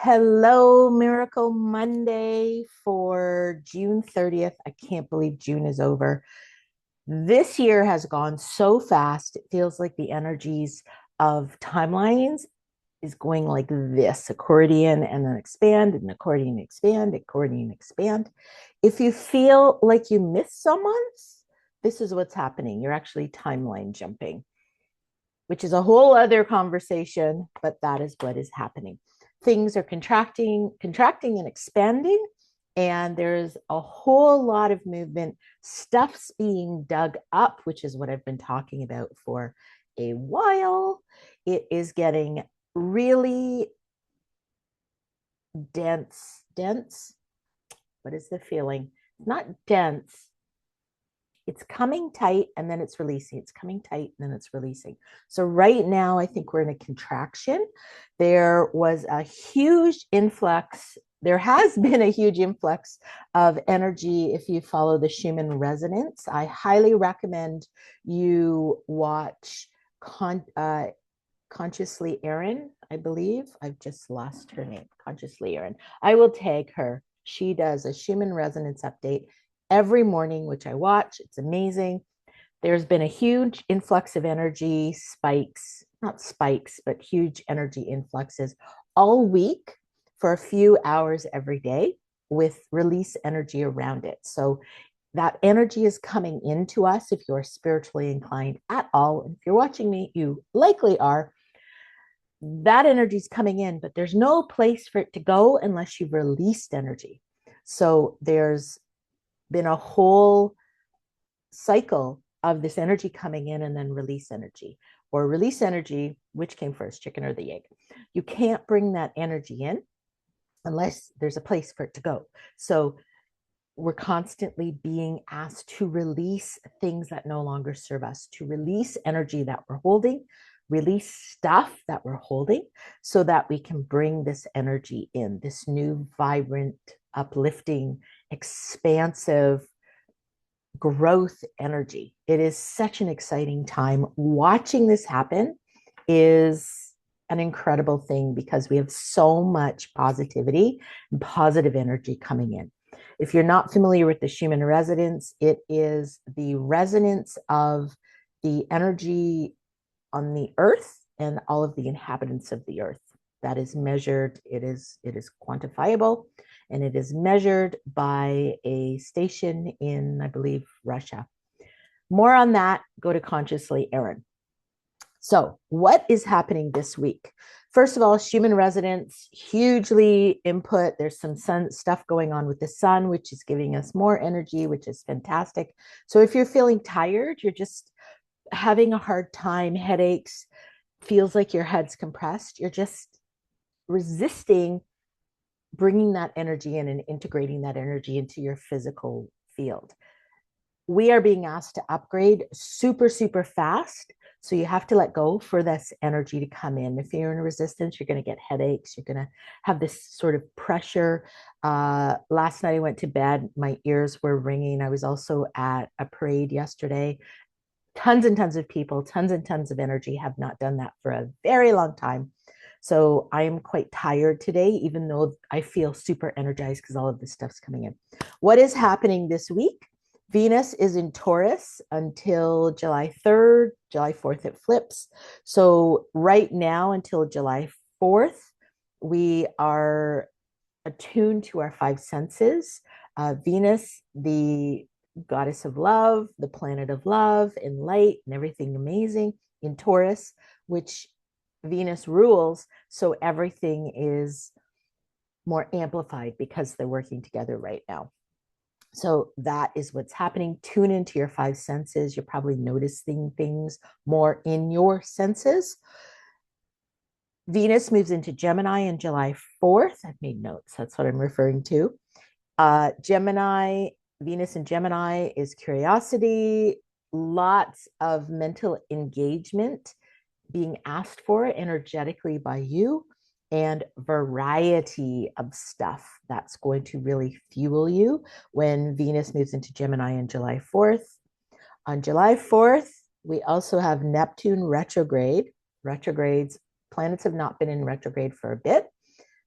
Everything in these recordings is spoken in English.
Hello, Miracle Monday for June 30th. I can't believe June is over. This year has gone so fast. It feels like the energies of timelines is going like this accordion and then expand, and accordion, expand, accordion, expand. If you feel like you missed someone's, this is what's happening. You're actually timeline jumping, which is a whole other conversation, but that is what is happening. Things are contracting and expanding, and there's a whole lot of movement. Stuff's being dug up, which is what I've been talking about for a while. It is getting really dense. What is the feeling? Not dense, it's coming tight and then it's releasing. It's coming tight and then it's releasing. So right now, I think we're in a contraction. There was a huge influx. There has been a huge influx of energy. If you follow the Schumann Resonance, I highly recommend you watch Consciously Erin, I believe. I've just lost her name. Consciously Erin. I will tag her. She does a Schumann Resonance update every morning, which I watch. It's amazing. There's been a huge influx of energy spikes, not spikes, but huge energy influxes all week for a few hours every day with release energy around it. So that energy is coming into us if you're spiritually inclined at all. And if you're watching me, you likely are. That energy is coming in, but there's no place for it to go unless you've released energy. So there's been a whole cycle of this energy coming in and then release energy, or release energy. Which came first, chicken or the egg? You can't bring that energy in unless there's a place for it to go. So we're constantly being asked to release things that no longer serve us, to release energy that we're holding, release stuff that we're holding, so that we can bring this energy in, this new, vibrant, uplifting, expansive growth energy. It is such an exciting time. Watching this happen is an incredible thing because we have so much positivity and positive energy coming in. If you're not familiar with the Schumann resonance, it is the resonance of the energy on the earth and all of the inhabitants of the earth. That is measured, it is quantifiable, and it is measured by a station in, I believe, Russia. More on that, go to Consciously Erin. So, what is happening this week? First of all, Schumann resonance, hugely input. There's some sun stuff going on with the sun, which is giving us more energy, which is fantastic. So, if you're feeling tired, you're just having a hard time, headaches, feels like your head's compressed, you're just resisting bringing that energy in and integrating that energy into your physical field. We are being asked to upgrade super, super fast. So you have to let go for this energy to come in. If you're in resistance, you're going to get headaches. You're going to have this sort of pressure. Last night I went to bed, my ears were ringing. I was also at a parade yesterday. Tons and tons of people, tons and tons of energy. Have not done that for a very long time. So I am quite tired today, even though I feel super energized because all of this stuff's coming in. What is happening this week? Venus is in Taurus until July 3rd, July 4th, it flips. So right now until July 4th, we are attuned to our five senses. Venus, the goddess of love, the planet of love and light and everything amazing in Taurus, which Venus rules. So everything is more amplified because they're working together right now. So that is what's happening. Tune into your five senses. You're probably noticing things more in your senses. Venus moves into Gemini on July 4th. I've made notes. That's what I'm referring to. Gemini, Venus in Gemini is curiosity, lots of mental engagement being asked for energetically by you, and variety of stuff that's going to really fuel you when Venus moves into Gemini on July 4th. On July 4th, we also have Neptune retrograde. Retrogrades, planets have not been in retrograde for a bit.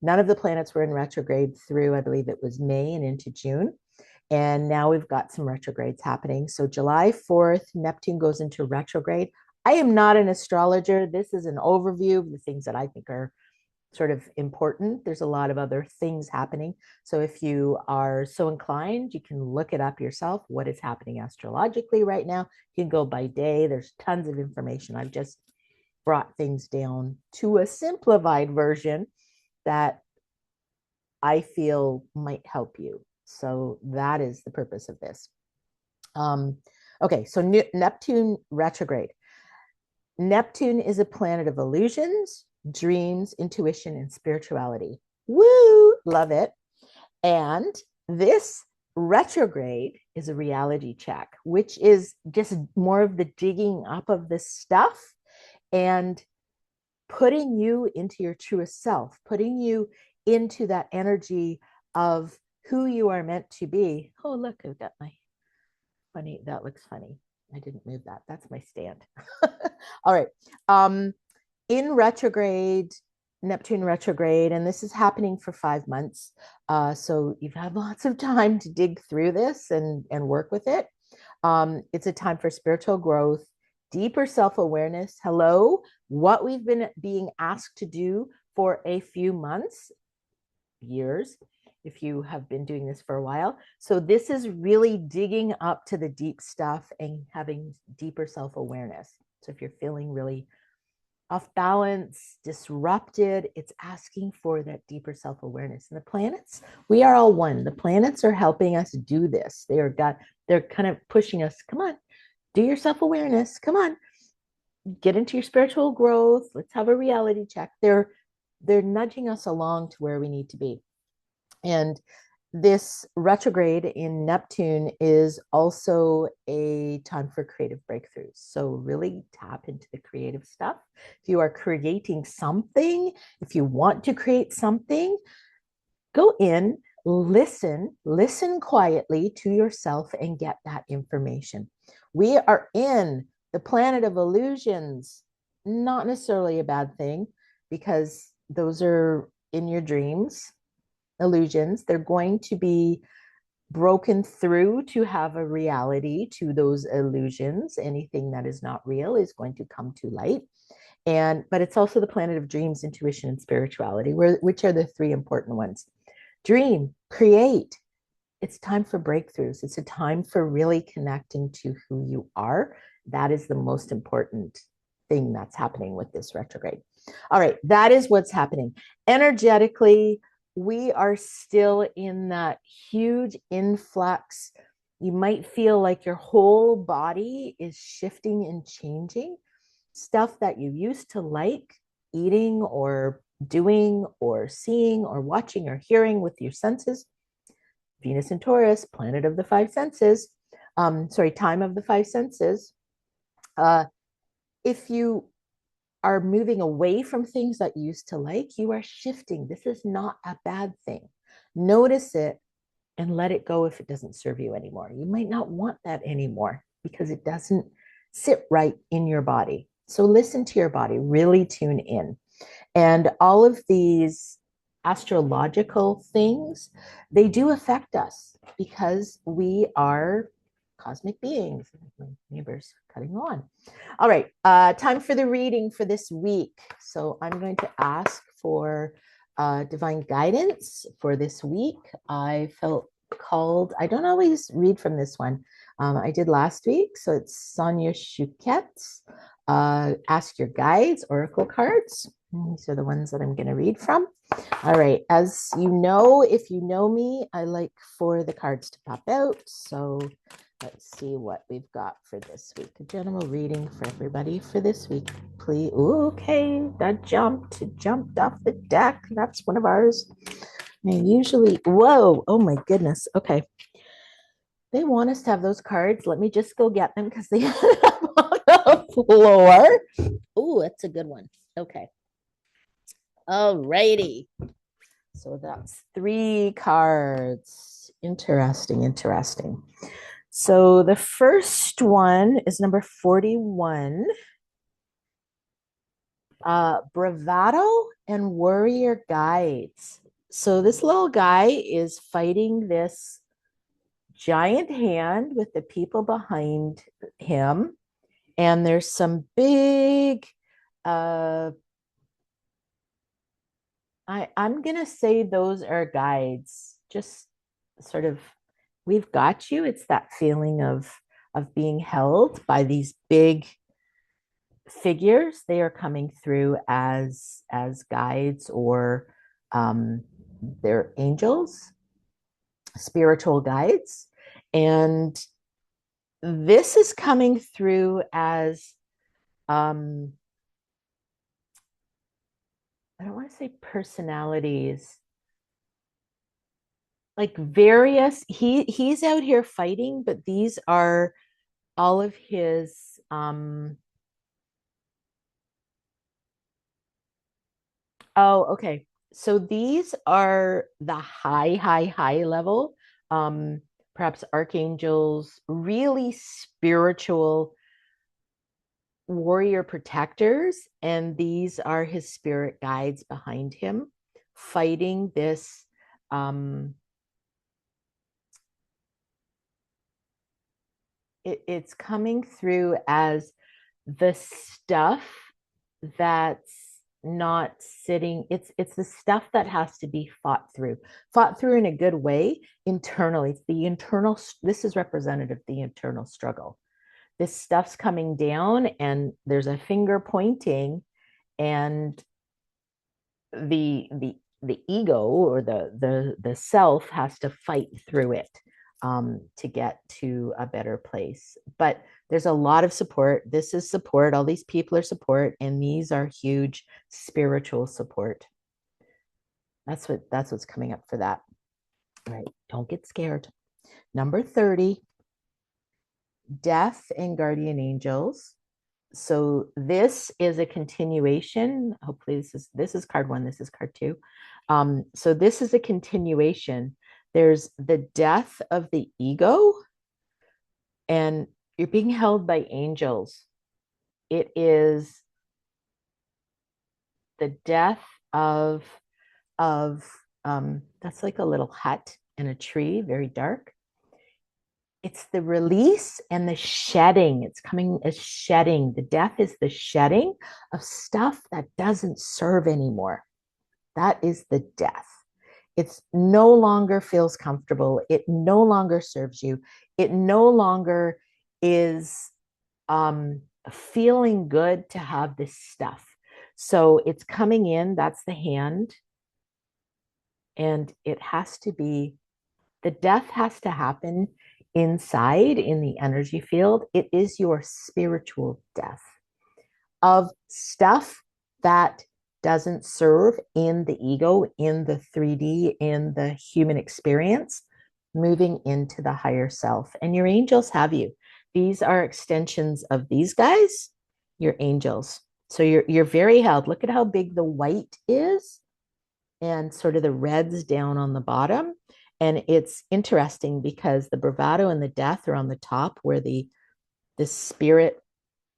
None of the planets were in retrograde through, I believe it was May and into June. And now we've got some retrogrades happening. So July 4th, Neptune goes into retrograde. I am not an astrologer. This is an overview of the things that I think are sort of important. There's a lot of other things happening. So if you are so inclined, you can look it up yourself, what is happening astrologically right now. You can go by day. There's tons of information. I've just brought things down to a simplified version that I feel might help you. So that is the purpose of this. Okay, so Neptune retrograde. Neptune is a planet of illusions, dreams, intuition, and spirituality. Woo, love it. And this retrograde is a reality check, which is just more of the digging up of this stuff and putting you into your truest self, putting you into that energy of who you are meant to be. Oh, look, I've got my funny, that looks funny. I didn't move that. That's my stand. All right. In retrograde, Neptune retrograde, and this is happening for 5 months. So you've had lots of time to dig through this and work with it. It's a time for spiritual growth, deeper self-awareness. Hello, what we've been being asked to do for a few months, years, if you have been doing this for a while. So this is really digging up to the deep stuff and having deeper self-awareness. So if you're feeling really off balance, disrupted, it's asking for that deeper self-awareness. And the planets, we are all one. The planets are helping us do this. They're kind of pushing us, come on, do your self-awareness. Come on, get into your spiritual growth. Let's have a reality check. They're nudging us along to where we need to be. And this retrograde in Neptune is also a time for creative breakthroughs. So really tap into the creative stuff. If you are creating something, if you want to create something, go in, listen quietly to yourself and get that information. We are in the planet of illusions, not necessarily a bad thing because those are in your dreams. Illusions, they're going to be broken through to have a reality to those illusions. Anything that is not real is going to come to light. But it's also the planet of dreams, intuition, and spirituality, which are the 3 important ones. Dream, create. It's time for breakthroughs. It's a time for really connecting to who you are. That is the most important thing that's happening with this retrograde. All right, that is what's happening. Energetically, we are still in that huge influx. You might feel like your whole body is shifting and changing. Stuff that you used to like eating or doing or seeing or watching or hearing with your senses. Venus and Taurus, planet of the 5 senses. Time of the 5 senses. If you are moving away from things that you used to like, you are shifting. This is not a bad thing. Notice it and let it go if it doesn't serve you anymore. You might not want that anymore because it doesn't sit right in your body. So listen to your body, really tune in. And all of these astrological things, they do affect us because we are cosmic beings. My neighbor's cutting on. All right, time for the reading for this week. So I'm going to ask for divine guidance for this week. I felt called, I don't always read from this one. I did last week. So it's Sonia Chouquette's Ask Your Guides, Oracle cards. These are the ones that I'm going to read from. All right. As you know, if you know me, I like for the cards to pop out. So let's see what we've got for this week. A general reading for everybody for this week, please. Ooh, okay, that jumped off the deck. That's one of ours. And usually, whoa, oh my goodness. Okay. They want us to have those cards. Let me just go get them because they ended up on the floor. Ooh, that's a good one. Okay. All righty. So that's 3 cards. Interesting. So the first one is number 41. Bravado and warrior guides. So this little guy is fighting this giant hand with the people behind him. And there's some big, I'm going to say those are guides, just sort of, we've got you. It's that feeling of being held by these big figures. They are coming through as guides, or they're angels, spiritual guides. And this is coming through as I don't want to say personalities, like various, he's out here fighting, but these are all of his oh, okay. So these are the high level, perhaps archangels, really spiritual warrior protectors. And these are his spirit guides behind him fighting this. It's coming through as the stuff that's not sitting, it's the stuff that has to be fought through in a good way internally. It's the internal, this is representative of the internal struggle. This stuff's coming down and there's a finger pointing, and the ego, or the self, has to fight through it to get to a better place. But there's a lot of support. This is support. All these people are support, and these are huge spiritual support. That's what's coming up for that. All right, don't get scared. Number 30, death and guardian angels. So this is a continuation. Hopefully this is card one, this is card two. So this is a continuation. There's the death of the ego, and you're being held by angels. It is the death of that's like a little hut and a tree, very dark. It's the release and the shedding. It's coming as shedding. The death is the shedding of stuff that doesn't serve anymore. That is the death. It's no longer feels comfortable. It no longer serves you. It no longer is feeling good to have this stuff. So it's coming in. That's the hand. And it has to be, the death has to happen inside in the energy field. It is your spiritual death of stuff that doesn't serve in the ego, in the 3D, in the human experience, moving into the higher self. And your angels have you. These are extensions of these guys, your angels. So you're very held. Look at how big the white is and sort of the reds down on the bottom. And it's interesting because the bravado and the death are on the top, where the spirit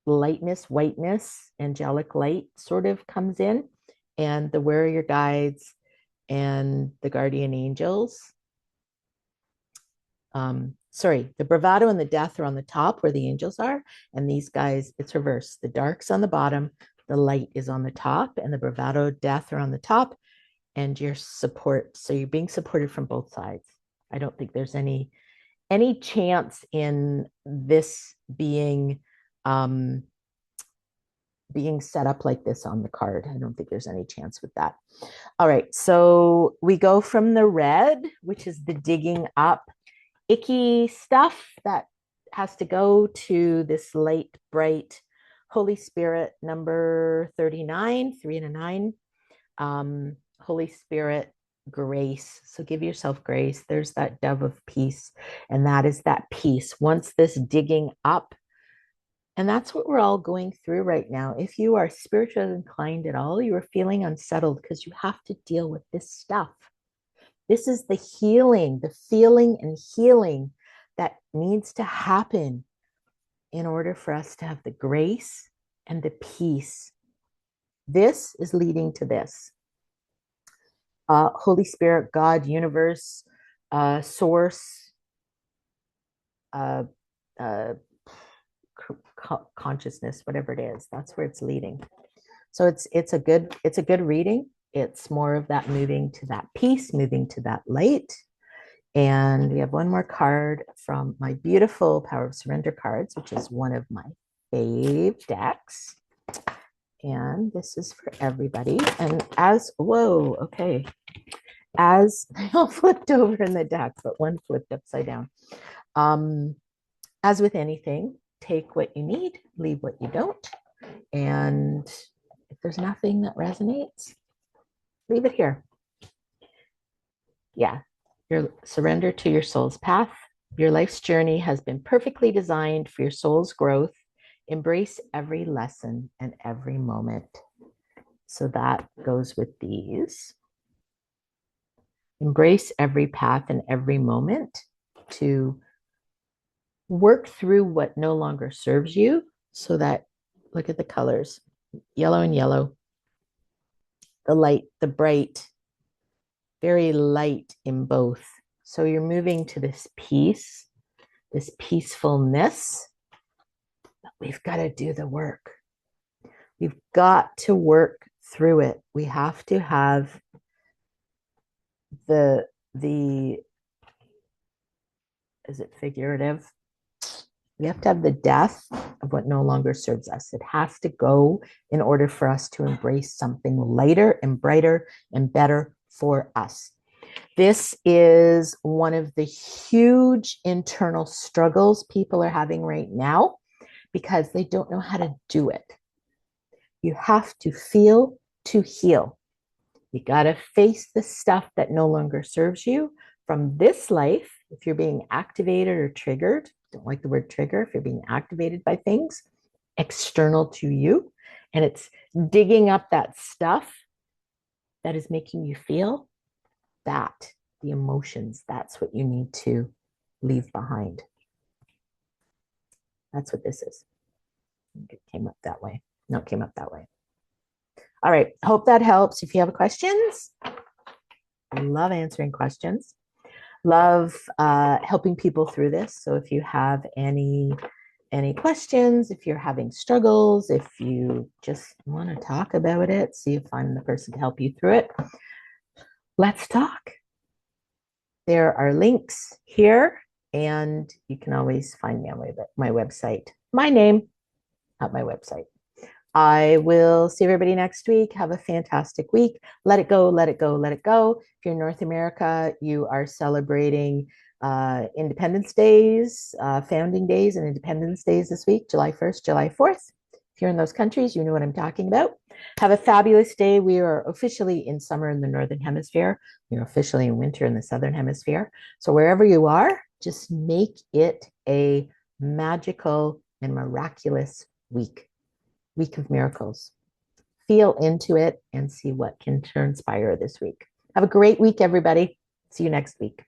lightness, whiteness, angelic light sort of comes in, and the warrior guides and the guardian angels. The bravado and the death are on the top where the angels are, and these guys, it's reverse. The dark's on the bottom, the light is on the top, and the bravado, death are on the top, and your support. So you're being supported from both sides. I don't think there's any chance in this being set up like this on the card. I don't think there's any chance with that. All right, so we go from the red, which is the digging up, icky stuff that has to go, to this light, bright Holy Spirit, number 39, 3 and a 9. Holy Spirit, grace. So give yourself grace. There's that dove of peace, and that is that peace. Once this digging up, and that's what we're all going through right now. If you are spiritually inclined at all, you are feeling unsettled because you have to deal with this stuff. This is the healing, the feeling and healing that needs to happen in order for us to have the grace and the peace. This is leading to this. Holy Spirit, God, universe, source, uh, uh, consciousness, whatever it is. That's where it's leading. So it's a good reading. It's more of that moving to that peace, moving to that light. And we have one more card from my beautiful Power of Surrender cards, which is one of my fave decks. And this is for everybody. And whoa, okay. As they all flipped over in the deck, but one flipped upside down. As with anything, take what you need, leave what you don't. And if there's nothing that resonates, leave it here. Yeah, your surrender to your soul's path. Your life's journey has been perfectly designed for your soul's growth. Embrace every lesson and every moment. So that goes with these. Embrace every path and every moment to work through what no longer serves you so that, look at the colors, yellow and yellow, the light, the bright, very light in both. So you're moving to this peace, this peacefulness. But we've got to do the work. We've got to work through it. We have to have the is it figurative? We have to have the death of what no longer serves us. It has to go in order for us to embrace something lighter and brighter and better for us. This is one of the huge internal struggles people are having right now because they don't know how to do it. You have to feel to heal. You got to face the stuff that no longer serves you from this life. If you're being activated or triggered, don't like the word trigger, if you're being activated by things external to you, and it's digging up that stuff that is making you feel that, the emotions, that's what you need to leave behind. That's what this is. It came up that way. No, it came up that way. All right. Hope that helps. If you have questions, I love answering questions. Love helping people through this. So if you have any questions, if you're having struggles, if you just want to talk about it, see if I'm the person to help you through it, let's talk. There are links here, and you can always find me on my website. My name, not my website. I will see everybody next week. Have a fantastic week. Let it go, let it go, let it go. If you're in North America, you are celebrating Independence Days, Founding Days, and Independence Days this week, July 1st, July 4th. If you're in those countries, you know what I'm talking about. Have a fabulous day. We are officially in summer in the Northern Hemisphere. We're officially in winter in the Southern Hemisphere. So wherever you are, just make it a magical and miraculous week of miracles. Feel into it and see what can transpire this week. Have a great week, everybody. See you next week.